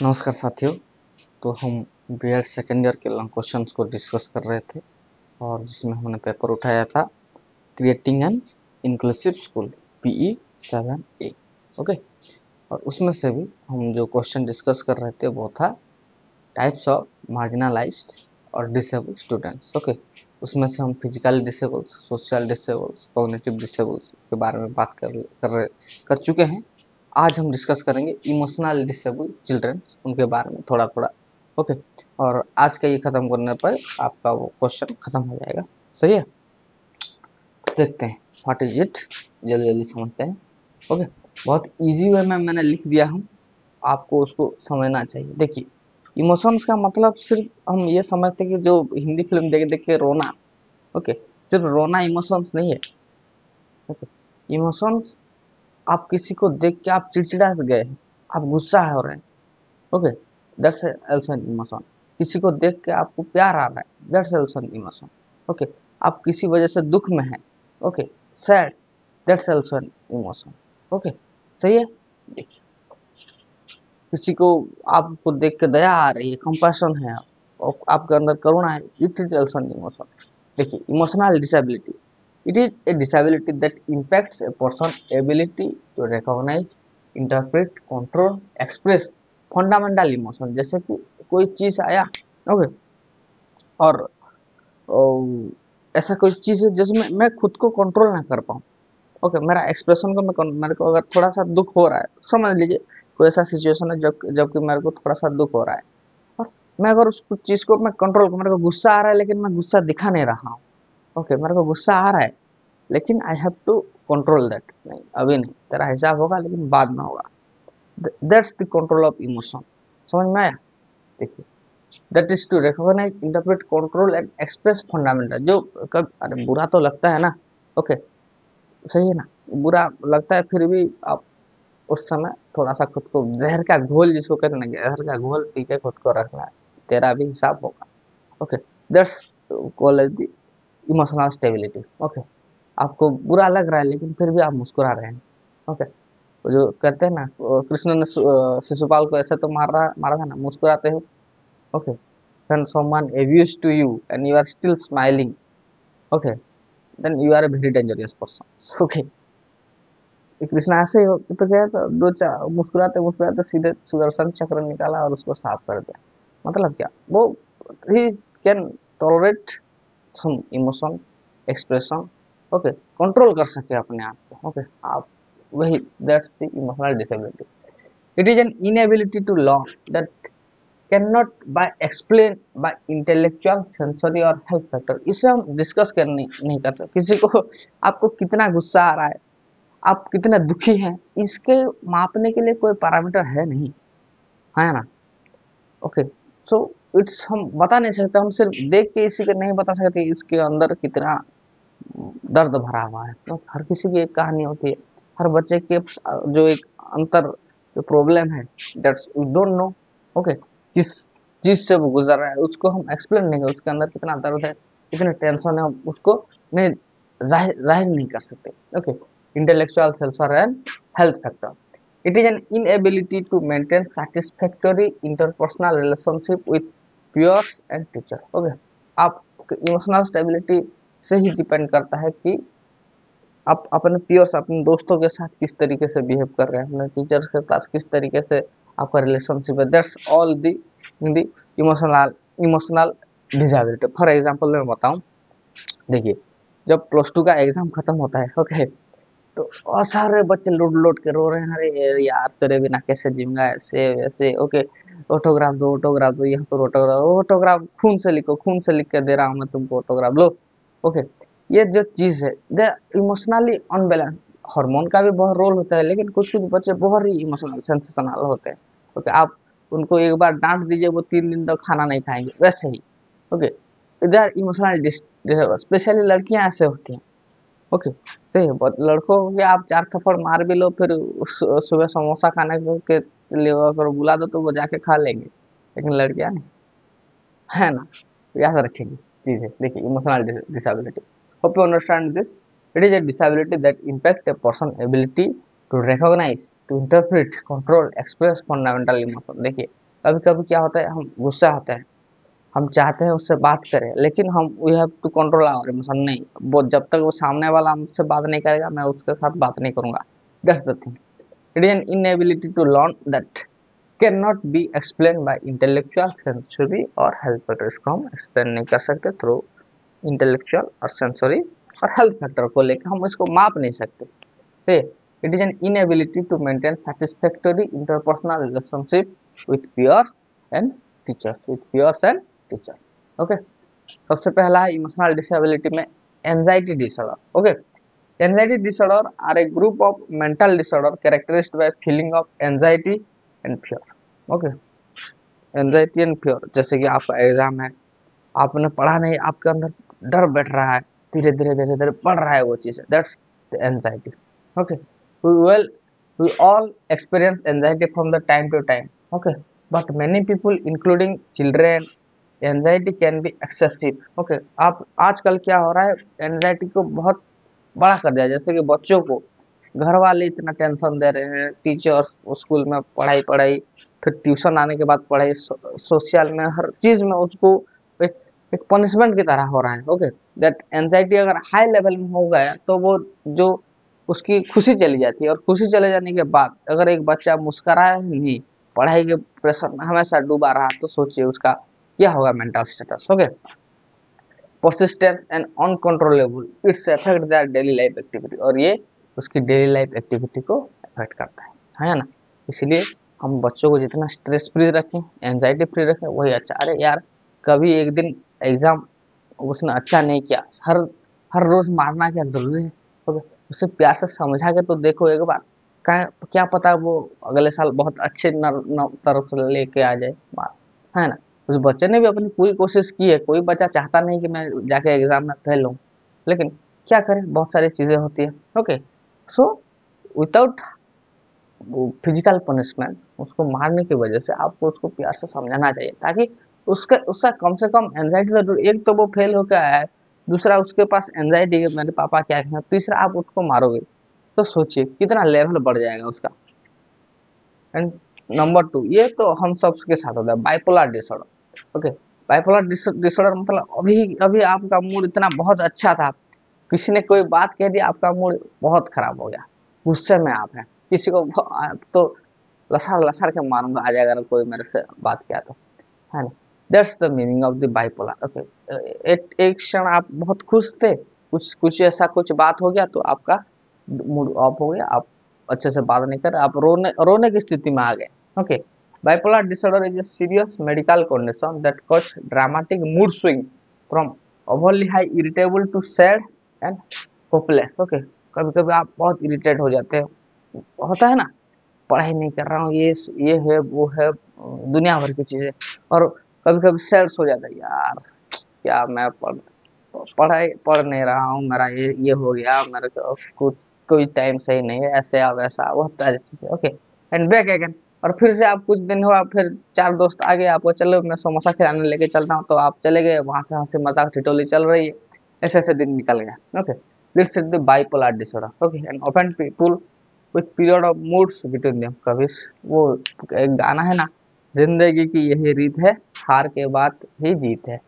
नमस्कार साथियों। तो हम बीएड सेकेंड ईयर के लॉन्ग क्वेश्चंस को डिस्कस कर रहे थे और जिसमें हमने पेपर उठाया था creating an inclusive school PE 7A। Okay, और उसमें से भी हम जो क्वेश्चन डिस्कस कर रहे थे वो था टाइप्स ऑफ मार्जिनलाइज्ड और डिसेबल्ड स्टूडेंट्स। ओके, उसमें से हम physically disables, social disables, cognitive disables के बारे में बात कर चुके हैं। आज हम डिस्कस करेंगे इमोशनल डिसेबल चिल्ड्रन, उनके बारे में थोड़ा थोड़ा। ओके, और आज का ये खत्म करने पर आपका वो क्वेश्चन खत्म हो जाएगा। सही है, देखते हैं व्हाट इज इट, जल्दी जल्दी समझते हैं। ओके, बहुत इजी वे में मैंने लिख दिया हूँ, आपको उसको समझना चाहिए। देखिए, इमोशंस का मतलब सिर्फ हम ये समझते हैं कि जो हिंदी फिल्म देख देख के रोना, ओके, सिर्फ रोना इमोशंस नहीं है। ओके, इमोशंस आप किसी को देख के आप चिड़चिड़ा से गए, आप गुस्सा हो रहे हैं, okay, that's also an emotion. किसी को देख के आपको प्यार आ रहा है, that's also an emotion. Okay, आप किसी वजह से दुख में हैं, okay, sad, that's also an emotion. Okay, सही है। देखिए, किसी को आपको देख के दया आ रही है, कंपैशन है, और आपके अंदर करुणा है, it is also an emotion. देखिए, emotional disability, it is a disability that impacts a person's ability to recognize, interpret, control, express fundamental emotion। जैसे कि कोई चीज आया, ओके, और ऐसा कोई चीज है जिसमें मैं खुद को कंट्रोल ना कर पाऊँ। ओके, मेरा एक्सप्रेशन को मेरे को अगर थोड़ा सा दुख हो रहा है, समझ लीजिए कोई ऐसा सिचुएशन है जबकि मेरे को थोड़ा सा दुख हो रहा है, और मैं अगर उस चीज को मैं कंट्रोल, मेरे को गुस्सा आ रहा है लेकिन मैं गुस्सा दिखा नहीं रहा हूँ। ओके, मेरे को गुस्सा आ रहा है लेकिन I have to control that. नहीं, अभी नहीं, तेरा हिसाब होगा लेकिन बाद में होगा। That's the control of emotion. समझ में आया? देखिए, that is to recognise, interpret, control and express fundamental. जो कब अरे बुरा तो लगता है ना, ओके, सही है ना, बुरा लगता है, फिर भी आप उस समय थोड़ा सा खुद को जहर का घोल, जिसको कहते हैं, जहर का घोल पी के खुद को रखना है, तेरा भी हिसाब होगा। Okay, that's called the emotional stability. Okay, आपको बुरा लग रहा है लेकिन फिर भी आप मुस्कुरा रहे हैं। ओके, वो जो कहते हैं ना, कृष्ण ने शिशुपाल को ऐसे तो मारा था ना, मुस्कुराते हो। Okay, when someone abused to you and you are still smiling, okay, then you are a very dangerous person। Okay, Krishna ऐसे ही तो क्या, तो दो चार मुस्कुराते मुस्कुराते सीधे सुदर्शन चक्र निकाला और उसको साफ कर दिया। मतलब क्या, वो ही can tolerate some emotion expression, okay, control कर सके अपने आप को। ओके, आप वही, that's the emotional disability. It is an inability to learn that can not by explain by intellectual, sensory और हेल्थ फैक्टर। इसे हम डिस्कस करने नहीं कर सकते। किसी को, आपको कितना गुस्सा आ रहा है, आप कितना दुखी हैं, इसके मापने के लिए कोई पैरामीटर है नहीं, है ना। ओके, सो इट्स, हम बता नहीं सकते, हम सिर्फ देख के इसी के नहीं बता सकते इसके अंदर कितना दर्द भरा हुआ है। तो हर किसी की एक कहानी होती है, हर बच्चे के जो एक अंतर, जो प्रॉब्लम है, that's we don't know. Okay, किस चीज से वो गुजर रहा है उसको हम एक्सप्लेन नहीं कर, उसके अंदर कितना दर्द है, कितने टेंशन है, हम उसको नहीं जाहिर नहीं कर सकते। ओके, इंटेलेक्चुअल, सेल्सर and health factor. It is an inability to maintain satisfactory interpersonal relationship with peers and teacher। Okay, आप इमोशनल स्टेबिलिटी से ही डिपेंड करता है कि आप अपने पियर्स, अपने दोस्तों के साथ किस तरीके से बिहेव कर रहे हैं, अपने टीचर्स के साथ किस तरीके से आपका रिलेशनशिप है। That's all the in the emotional disability. For example मैं बताऊं, देखिए, जब +2 का एग्जाम खत्म होता है, ओके, तो और सारे बच्चे लौट लौट के रो रहे हैं, अरे यार तेरे बिना कैसे जीऊंगा, ऐसे वैसे। ओके, ऑटोग्राफ दो, ऑटोग्राफ दो, यहाँ पर ऑटोग्राफ, ऑटोग्राफ खून से लिखो, खून से लिख के दे रहा हूँ मैं तुमको, ऑटोग्राफ लो। ओके, ये जो चीज है, दे इमोशनली अनबैलेंस। हार्मोन का भी बहुत रोल होता है, लेकिन कुछ कुछ बच्चे बहुत ही इमोशनल सेंसेशनल होते हैं। ओके, आप उनको एक बार डांट दीजिए, वो 3 दिन तक खाना नहीं खाएंगे, वैसे ही। ओके, इधर इमोशनल, स्पेशली लड़कियां ऐसे होती हैं। ओके, सही है। बहुत लड़कों को क्या, आप 4 थप्पड़ मार भी लो, फिर सुबह समोसा खाने के लिए अगर बुला दो तो वो जाके खा लेंगे, लेकिन लड़कियां नहीं, है ना। तो याद रखेंगे चीजें। देखिए, emotional disability, hope you understand this. It is a disability that impact a person ability to recognise, to interpret, control, express fundamental emotion. देखिए, कभी कभी क्या होता है, हम गुस्सा होते हैं, हम चाहते हैं उससे बात करें, लेकिन हम we have to control our emotion. नहीं, वो जब तक वो सामने वाला हमसे बात नहीं करेगा, मैं उसके साथ बात नहीं करूंगा। That's the thing. It is an inability to learn that can not be explain by intellectual, sensory और हेल्थ फैक्टर। इसको हम एक्सप्लेन नहीं कर सकते थ्रू इंटेलेक्चुअल और सेंसरी और हेल्थ फैक्टर को लेकर, हम इसको माप नहीं सकते। It is an inability to maintain satisfactory interpersonal relationship with peers and teachers, okay. सबसे पहला है इमोशनल डिसेबिलिटी में anxiety disorder. Okay, anxiety disorder R A group of mental disorder characterised by feeling of anxiety and fear. Okay, anxiety and fear, जैसे कि आपका exam है, आपने पढ़ा नहीं, आपके अंदर डर बैठ रहा है, धीरे धीरे पढ़ रहा है वो चीज, that's the anxiety. Okay, we all experience anxiety from the time to time, okay, but many people including children, anxiety can be excessive. Okay, आप आजकल क्या हो रहा है, एंजाइटी को बहुत बड़ा कर दिया, जैसे कि बच्चों को घर वाले इतना टेंशन दे रहे हैं, टीचर्स स्कूल में पढ़ाई पढ़ाई, फिर ट्यूशन आने के बाद पढ़ाई, सोशल में हर चीज में उसको एक, एक पनिशमेंट की तरह हो रहा है। ओके, दैट एंजाइटी अगर हाई लेवल में हो गया तो वो जो उसकी खुशी चली जाती है, और खुशी चले जाने के बाद अगर एक बच्चा मुस्कुराया नहीं, पढ़ाई के प्रेशर में हमेशा डूबा रहा, तो सोचिए उसका क्या होगा mental status. Okay, persistence and uncontrollable, it's affect their daily life activity, और ये उसकी डेली लाइफ एक्टिविटी को अफेक्ट करता है ना। इसलिए हम बच्चों को जितना स्ट्रेस फ्री रखें, एंजाइटी फ्री रखें, वही अच्छा। अरे यार, कभी एक दिन एग्जाम उसने अच्छा नहीं किया, हर हर रोज मारना क्या जरूरी है? उसे प्यार से समझा के तो देखो एक बार, क्या पता वो अगले साल बहुत अच्छे तरफ से लेके आ जाए मार्क्स, है ना। उस बच्चे ने भी अपनी पूरी कोशिश की है, कोई बच्चा चाहता नहीं कि मैं जाके एग्जाम में फेल हूँ, लेकिन क्या करें, बहुत सारी चीजें होती है। Okay, so without physical punishment, उसको मारने की वजह से आपको उसको प्यार से समझाना चाहिए, ताकि उसका कम से कम एंजाइटी तो दूर, एक तो वो फेल होकर आया है, दूसरा उसके पास एंजाइटी है मेरे पापा क्या कहें, तीसरा आप उसको मारोगे, तो सोचिए कितना लेवल बढ़ जाएगा उसका। एंड नंबर 2, ये तो हम सबके साथ होता है, bipolar disorder. Okay, bipolar disorder मतलब अभी अभी आपका मूड इतना बहुत अच्छा था, किसी ने कोई बात कह दी, आपका मूड बहुत खराब हो गया, गुस्से में आप हैं, किसी को तो लसार लसार के मारूंगा आज अगर कोई मेरे से बात किया तो, है ना। That's the meaning of the bipolar. Okay, एक क्षण आप बहुत खुश थे, कुछ कुछ ऐसा कुछ बात हो गया तो आपका मूड ऑफ हो गया, आप अच्छे से बात नहीं कर, आप रोने रोने की स्थिति में आ गए। Okay, bipolar disorder is a serious medical condition that cause dramatic mood swing from overly high irritable to sad and hopeless। Okay, कभी कभी आप बहुत इरिटेट हो जाते हैं, होता है ना, पढ़ाई नहीं कर रहा हूँ, ये है वो है, दुनिया भर की चीजें, और कभी कभी सैड हो जाता है, यार क्या मैं पढ़ाई पढ़ नहीं रहा हूँ, मेरा ये हो गया, मेरे को कुछ कोई टाइम सही नहीं है, ऐसे आप वैसा, वो सारी चीजें। ओके, एंड बैक अगेन, और फिर से आप कुछ दिन हुआ, फिर 4 दोस्त आगे आपको, चलो मैं समोसा खिलाने लेके चलता हूँ, तो आप चले गए, वहां से हंसी मजाक ठिठोली चल रही है, ऐसे ऐसे दिन निकल गया। Okay, this is the bipolar disorder. Okay, and often people with period of moods between them, कभी वो एक गाना है ना, जिंदगी की यही रीत है, हार के बाद ही जीत है,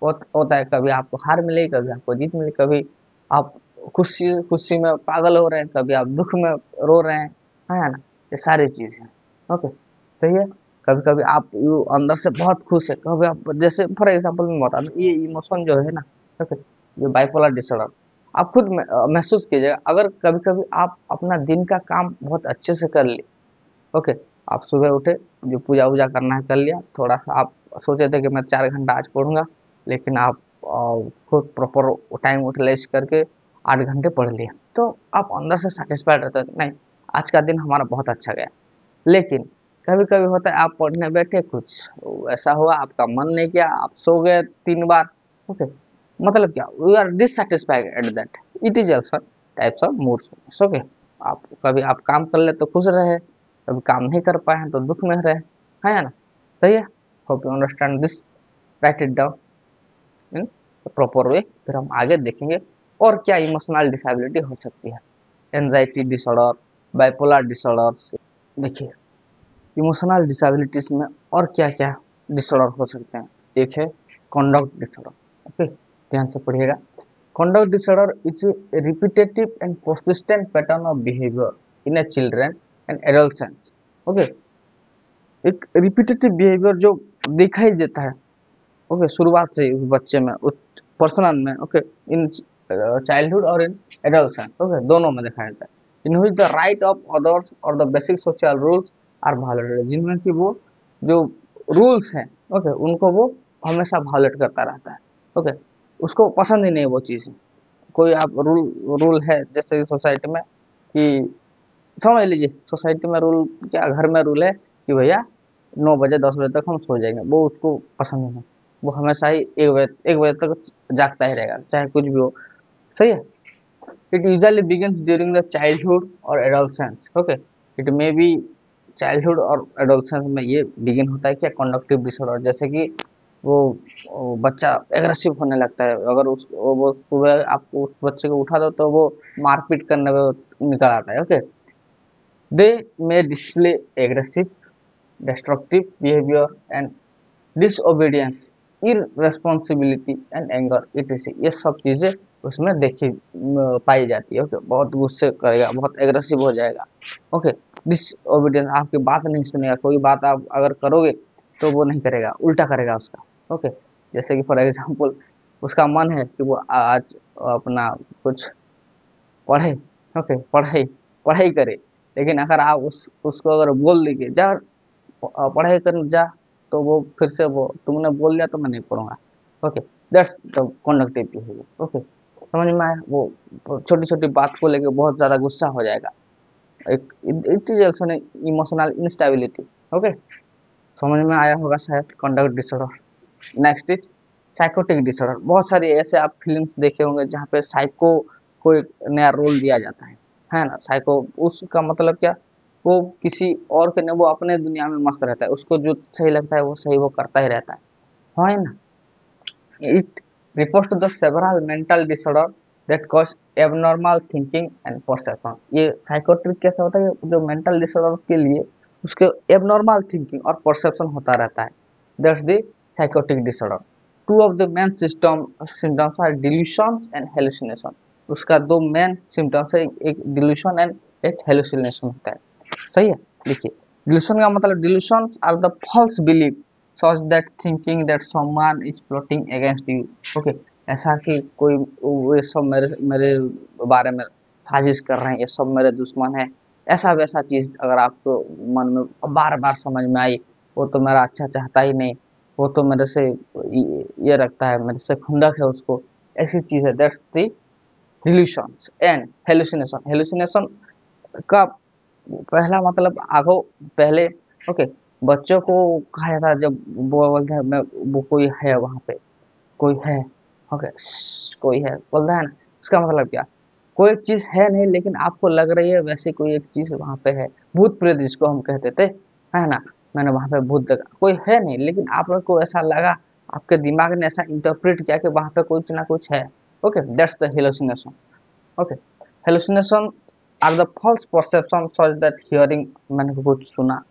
होता है, कभी आपको हार मिलेगी, कभी आपको जीत मिलेगी, कभी आप खुशी खुशी में पागल हो रहे हैं, कभी आप दुख में रो रहे हैं, है ना, ये सारी चीजें। ओके, सही है। कभी कभी आप अंदर से बहुत खुश है, कभी आप, जैसे फॉर एग्जांपल मैं बता दूं, ये इमोशन जो है ना, ओके, ये बाइपोलर डिसऑर्डर, आप खुद महसूस कीजिएगा, अगर कभी कभी आप अपना दिन का काम बहुत अच्छे से कर लिए। ओके, आप सुबह उठे, जो पूजा वूजा करना है कर लिया, थोड़ा सा आप सोचे थे कि मैं 4 घंटा आज पढ़ूंगा, लेकिन आप खुद प्रॉपर टाइम यूटिलाइज करके 8 घंटे पढ़ लिए, तो आप अंदर से सेटिस्फाइड रहते हैं, नहीं आज का दिन हमारा बहुत अच्छा गया। लेकिन कभी कभी होता है, आप पढ़ने बैठे, कुछ ऐसा हुआ, आपका मन नहीं किया, आप सो गए 3 बार। ओके, मतलब क्या, we are dissatisfied at that, it is also types of mood swings. Okay, आप कभी आप काम कर ले तो खुश रहे, कभी काम नहीं कर पाए हैं तो दुख में रहे, है ना। सही है, hope you understand this, right it down in proper way. फिर हम आगे देखेंगे और क्या इमोशनल डिसेबिलिटी हो सकती है, एंजाइटी डिसऑर्डर, बाइपोलर डिसऑर्डर। देखिए, इमोशनल डिसेबिलिटीज में और क्या क्या डिसऑर्डर हो सकते हैं? एक है कॉन्डक्ट डिसऑर्डर। ओके, ध्यान से पढ़िएगा। Conduct disorder is a repetitive and persistent pattern of behaviour in A children and adolescents. Okay, एक रिपीटेटिव बिहेवियर जो दिखाई देता है, ओके, शुरुआत से ही बच्चे में, पर्सनल में, ओके, इन चाइल्डहुड और इन एडोलसेंस, ओके, दोनों में दिखाया जाता है। In which the right of others और the basic social rules are violated, जिनमें कि वो जो रूल्स हैं, ओके, उनको वो हमेशा वायलेट करता रहता है। ओके, उसको पसंद ही नहीं वो चीज़। कोई आप रूल रूल है जैसे सोसाइटी में कि समझ लीजिए सोसाइटी में रूल, क्या घर में रूल है कि भैया 9 बजे 10 बजे तक हम सो जाएंगे, वो उसको पसंद नहीं है। वो हमेशा ही 1 बजे तक जागता ही रहेगा चाहे कुछ भी हो। सही है। It usually begins during the childhood और adolescence. Okay, it may be childhood और एडोलसेंस में ये बिगिन होता है क्या, कंडक्टिव डिसऑर्डर, जैसे कि वो बच्चा एग्रेसिव होने लगता है। अगर वो सुबह आपको उस बच्चे को उठा दो तो वो मारपीट करने में निकल आता है। Okay, they may display aggressive, destructive behavior and disobedience, irresponsibility and anger etc। ये सब चीजें उसमें देखी पाई जाती है। ओके, बहुत गुस्से करेगा, बहुत एग्रेसिव हो जाएगा। ओके, डिसओबीडियंस, आपकी बात नहीं सुनेगा, कोई बात आप अगर करोगे तो वो नहीं करेगा, उल्टा करेगा उसका। ओके, जैसे कि फॉर एग्जांपल उसका मन है कि वो आज अपना कुछ पढ़े, ओके, पढ़ाई पढ़ाई करे, लेकिन अगर आप उसको अगर बोल दीजिए जा पढ़ाई कर जा, तो वो फिर से वो तुमने बोल दिया तो मैं नहीं पढ़ूंगा। Okay, that's the conductive behaviour. Okay, समझ में आया? वो छोटी छोटी बात को लेके बहुत ज्यादा गुस्सा हो जाएगा। एक it is also emotional instability. Okay, समझ में आया होगा शायद conduct disorder. Next is psychotic disorder. बहुत सारी ऐसे आप फिल्म देखे होंगे जहाँ पे साइको को एक नया रोल दिया जाता है ना। साइको, उसका मतलब क्या, वो किसी और के नहीं, वो अपने दुनिया में मस्त रहता है, उसको जो सही लगता है वो सही वो करता ही रहता है ना। It refers to the several mental disorder that cause abnormal thinking and perception। ये साइकोट्रिक कैसा होता है, जो मेंटल डिसऑर्डर के लिए उसके एबनॉर्मल थिंकिंग और परसेप्शन होता रहता है। That's the psychotic disorder. Two of the main symptoms are delusions and hallucination. उसका दो मेन सिम्टम्स है, एक डिल्यूशन एंड एक हेलुसिनेशन होता है। सही है। देखिए, डिल्यूशन का मतलब, delusions are the false belief such that thinking that someone is plotting against you। Okay, ऐसा कि कोई ये सब मेरे मेरे बारे में साजिश कर रहे हैं, ये सब मेरे दुश्मन है, ऐसा वैसा चीज अगर आपको मन में बार बार समझ में आई, वो तो मेरा अच्छा चाहता ही नहीं, वो तो मेरे से ये रखता है, मेरे से खुंदक है उसको, ऐसी चीज है। That's the delusions and hallucination. Hallucination का पहला मतलब आगो पहले, ओके, बच्चों को कहा जाता है जब वो बोलते हैं मैं, वो कोई है वहां पे, कोई है, ओके, कोई है बोलता है ना, उसका मतलब क्या, कोई चीज है नहीं लेकिन आपको लग रही है वैसे कोई एक चीज वहां पे है। भूत प्रेत जिसको हम कहते थे, है ना, मैंने वहां पे भूत देखा, कोई है नहीं लेकिन आप लोग को ऐसा लगा, आपके दिमाग ने ऐसा इंटरप्रेट किया कि वहां पे कुछ ना कुछ है। Okay, that's the hallucination. Okay, hallucination are the false perception such that hearing, मैंने कुछ सुना,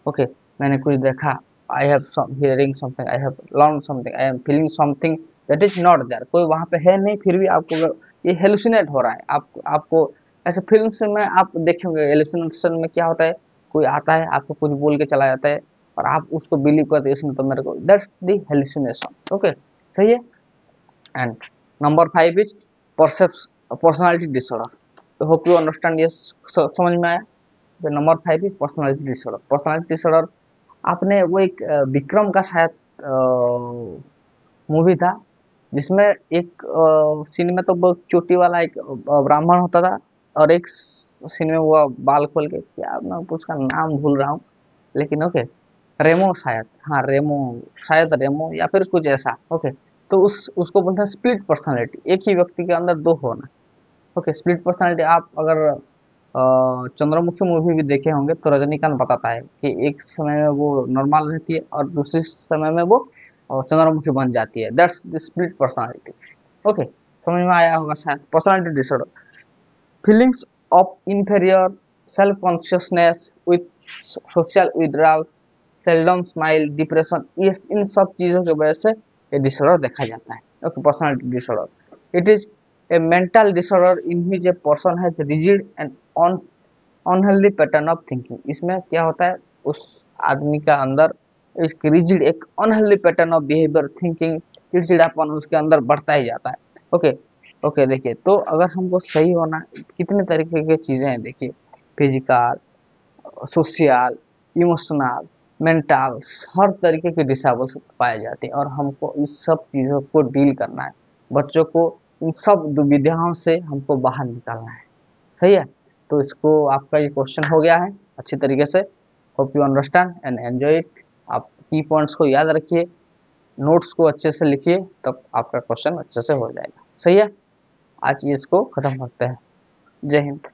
ओके, मैंने कुछ देखा, I have hearing something, I have learn something, I am feeling something that is not there. कोई वहां पे है नहीं फिर भी आपको ये हेलुसिनेट हो रहा है। आपको ऐसे फिल्म से में आप देखेंगे, हेलुसिनेशन में क्या होता है, कोई आता है आपको कुछ बोल के चला जाता है और आप उसको बिलीव करते हैं, तो मेरे को, दैट्स द हेलुसिनेशन। ओके, सही है। And number 5 is personality disorder. Hope you understand, ये समझ में आया। Number 5 is personality disorder. Personality disorder, आपने वो एक विक्रम का शायद मूवी था जिसमें एक सीन में तो वो चोटी वाला एक ब्राह्मण होता था, और एक सीन में वो बाल खोल के, क्या मैं उसका नाम भूल रहा हूँ, लेकिन ओके, रेमो शायद, हाँ रेमो, शायद रेमो या फिर कुछ ऐसा। ओके, तो उसको बोलते हैं स्प्लिट पर्सनालिटी, एक ही व्यक्ति के अंदर दो होना। ओके, स्प्लिट पर्सनालिटी, आप अगर चंद्रमुखी मूवी भी देखे होंगे तो रजनीकांत बताता है कि एक समय में वो नॉर्मल रहती है और दूसरे समय में वो चंद्रमुखी बन जाती है। That's the split personality. Okay, समझ में आया होगा शायद। Personality disorder, feelings of inferior, self consciousness with social withdrawals, seldom smile, depression, ये इन सब चीज़ों की वजह से ये डिसऑर्डर देखा जाता है। Okay, personality disorder, it is A mental disorder in which a person has rigid and unhealthy pattern of thinking. इसमें क्या होता है, उस आदमी का अंदर एक रिजिड, एक unhealthy pattern of behaviour, thinking, चिड़चिड़ापन उसके अंदर बढ़ता ही जाता है। ओके ओके, देखिए तो अगर हमको सही होना, कितने तरीके की चीज़ें हैं, देखिए फिजिकल, सोशल, इमोशनल, मेंटल, हर तरीके के डिसेबल्स पाए जाते हैं और हमको इस सब चीज़ों को डील करना है। बच्चों को इन सब दुविधाओं से हमको बाहर निकालना है। सही है, तो इसको आपका ये क्वेश्चन हो गया है अच्छी तरीके से। Hope you understand and enjoy it. आप की पॉइंट्स को याद रखिए, नोट्स को अच्छे से लिखिए, तब आपका क्वेश्चन अच्छे से हो जाएगा। सही है, आज ये इसको खत्म करते हैं। जय हिंद।